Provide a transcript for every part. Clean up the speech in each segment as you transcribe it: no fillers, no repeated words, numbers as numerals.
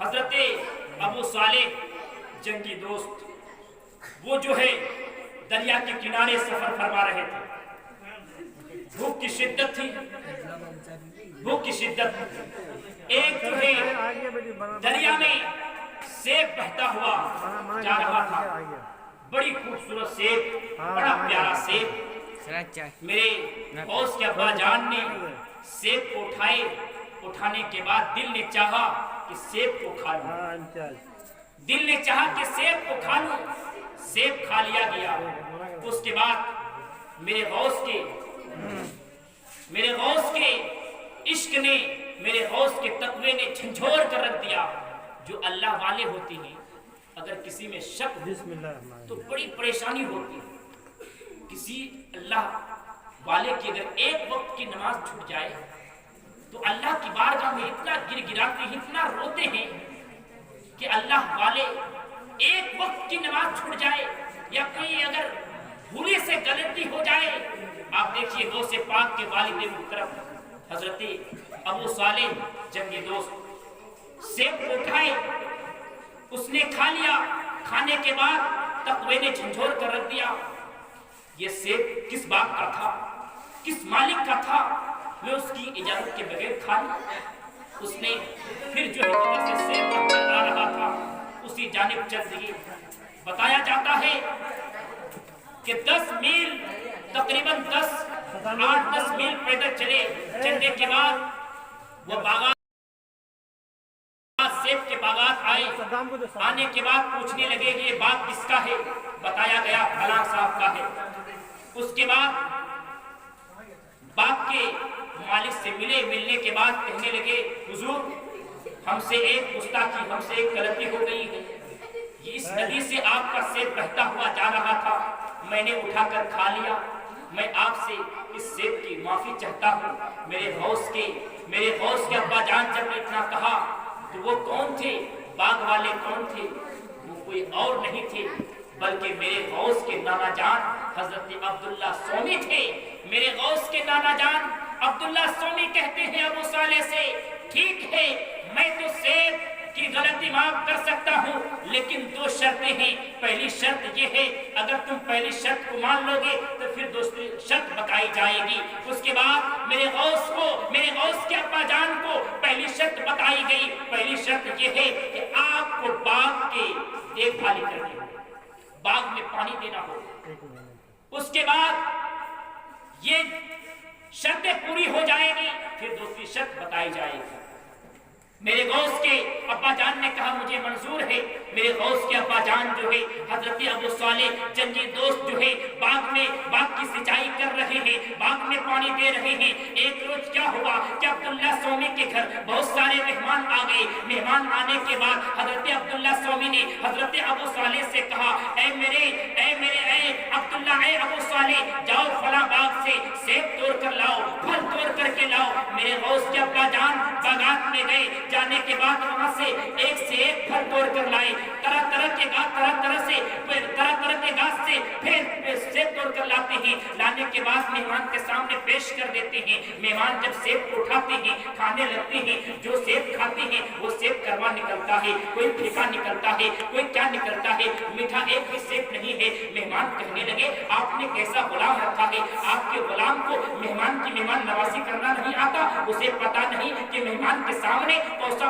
حضرت ابو صالح جنگی دوست وہ جو ہے دریا کے کنارے سفر فرما رہے تھے، بھوک کی شدت تھی، بھوک کی شدت۔ ایک جو ہے دریا میں سیب بہتا ہوا جا رہا تھا، بڑی خوبصورت سیب، بڑا پیارا سیب۔ میرے غوث کے ابا جان نے سیب کو اٹھانے کے بعد دل نے چاہا کہ سیب کو کھا لوں، دل نے چاہا کہ سیب کو کھا لوں، سیب کھا لیا گیا۔ اس کے بعد میرے غوث کے عشق نے، میرے غوث کے تقوی نے جھنجھوڑ کر رکھ دیا۔ جو اللہ والے ہوتے ہیں اگر کسی میں شک ہو تو بڑی پریشانی ہوتی ہے۔ کسی اللہ والے کی اگر ایک وقت کی نماز چھوٹ جائے تو اللہ کی بارگاہ میں اتنا گر گراتے ہیں، اتنا روتے ہیں کہ اللہ والے ایک وقت کی نماز چھوٹ جائے یا کوئی اگر بھولے سے غلطی ہو جائے۔ آپ دیکھیے غوث پاک کے والد محترم حضرت ابو صالح جنگی دوست سیب کو اٹھائے، اس نے کھا لیا، کھانے کے بعد تقوی نے جھنجھوڑ کر رکھ دیا۔ یہ سیب کس باغ کا تھا، کس مالک کا تھا، میں اس کی اجازت کے بغیر کھا لیا۔ اس نے پھر جو ہے سے سیب آ رہا تھا اسی جانب چل دیے۔ بتایا جاتا ہے کہ 10 میل تقریباً 8-10 میل پیدل چلنے کے بعد وہ باغات سیب کے باغات آئے۔ آنے کے بعد پوچھنے لگے کہ یہ باغ کس کا ہے؟ بتایا گیا فلاں صاحب کا ہے۔ اس کے بعد باغ کے مالک سے ملنے کے بعد کہنے لگے حضور ہم سے ایک گستاخی، ہم سے ایک غلطی ہو گئی ہے، یہ اس ندی سے آپ کا سیب بہتا ہوا جا رہا تھا، میں نے اٹھا کر کھا لیا، میں آپ سے اس سیب کی معافی چاہتا ہوں۔ میرے غوث کے ابا جان جب نے اتنا کہا تو وہ کون تھے؟ باغ والے کون تھے؟ وہ کوئی اور نہیں تھے بلکہ میرے غوث کے نانا جان حضرت عبداللہ سومی تھے۔ میرے غوث کے نانا جان عبداللہ سومی کہتے ہیں ابو صالح سے، ٹھیک ہے میں تو سیب کی غلطی معاف کر سکتا ہوں لیکن 2 شرطیں ہیں۔ پہلی شرط یہ ہے اگر تم پہلی شرط کو مان لو گے تو پھر دوسری شرط بتائی جائے گی۔ اس کے بعد میرے غوث کے ابا جان کو پہلی شرط بتائی گئی۔ پہلی شرط یہ ہے کہ آپ کو باغ کے دیکھ بھالی کرنی ہو، باغ میں پانی دینا ہو۔ اس کے بعد یہ شرطیں پوری ہو جائے گی پھر دوسری شرط بتائی جائے گی۔ میرے غوث کے ابا جان نے کہا مجھے منظور ہے۔ میرے غوث کے ابا جان جو ہے حضرت ابو صالح جنگی دوست جو ہے باغ کی سچائی کر رہے ہیں، باغ میں پانی دے رہے ہیں۔ ایک روز کیا ہوا کہ عبداللہ سومی کے گھر بہت سارے مہمان آ گئے۔ مہمان آنے کے بعد حضرت عبداللہ سومی نے حضرت ابو صالح سے کہا اے ابو صالح جاؤ فلاں باغ سے سیب توڑ کر لاؤ، پھل توڑ کر کے لاؤ۔ میرے غوث کے ابا جان باغات میں گئے، جانے کے بعد وہاں سے ایک پھل توڑ کر لائے، طرح طرح کے گاس سے پھر سیب توڑ کر لاتے ہیں۔ لانے کے بعد مہمان کے سامنے پیش کر دیتے ہیں۔ مہمان جب سیب کو اٹھاتے ہیں کھانے لگتے ہیں، جو سیب کھاتے ہیں وہ سیب کروا نکلتا ہے، کوئی پھیکا نکلتا ہے، کوئی کیا نکلتا ہے، میٹھا ایک بھی سیب نہیں ہے۔ مہمان کہنے لگے آپ نے کیسا غلام رکھا ہے، آپ کے غلام کو مہمان نوازی کرنا نہیں آتا، اسے پتا نہیں کہ مہمان کے سامنے کون سا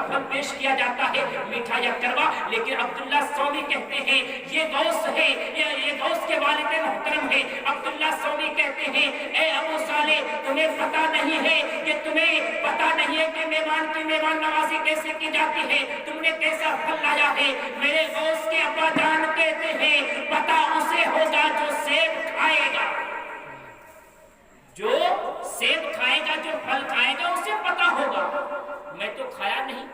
پھل پیش کیا جاتا ہے، میٹھا یا کروا۔ لیکن عبداللہ سومی کہتے ہیں یہ غوث ہے، یہ غوث کے والد محترم ہے۔ عبداللہ سومی کہتے ہیں اے ابو صالح تمہیں پتا نہیں ہے کہ مہمان کی مہمان نوازی کیسے کی جاتی ہے، تم نے کیسا پھل لایا ہے۔ میرے غوث کے ابا جان کہتے ہیں پتا اسے ہوگا جو سیب کھائے گا، جو سیب کھائے گا، جو پھل کھائے گا اسے پتا ہوگا، میں تو کھایا نہیں،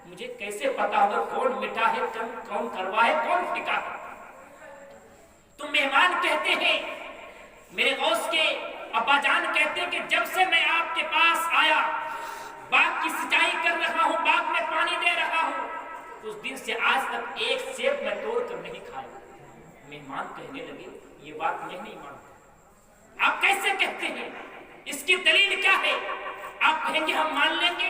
مجھے کیسے پتا ہوگا کون میٹھا ہے، کون کروا ہے، کون پھیکا ہے۔ تو مہمان کہتے ہیں، میرے غوث کے ابا جان کہتے ہیں کہ جب سے میں آپ کے پاس آیا، باغ کی سچائی کر رہا ہوں، باغ میں پانی دے رہا ہوں، اس دن سے آج تک ایک سیب میں توڑ کر نہیں کھایا۔ مہمان کہنے لگے یہ بات میں نہیں مانتا، آپ کیسے کہتے ہیں، اس کی دلیل کیا ہے؟ آپ کہیں گے ہم مان لیں گے،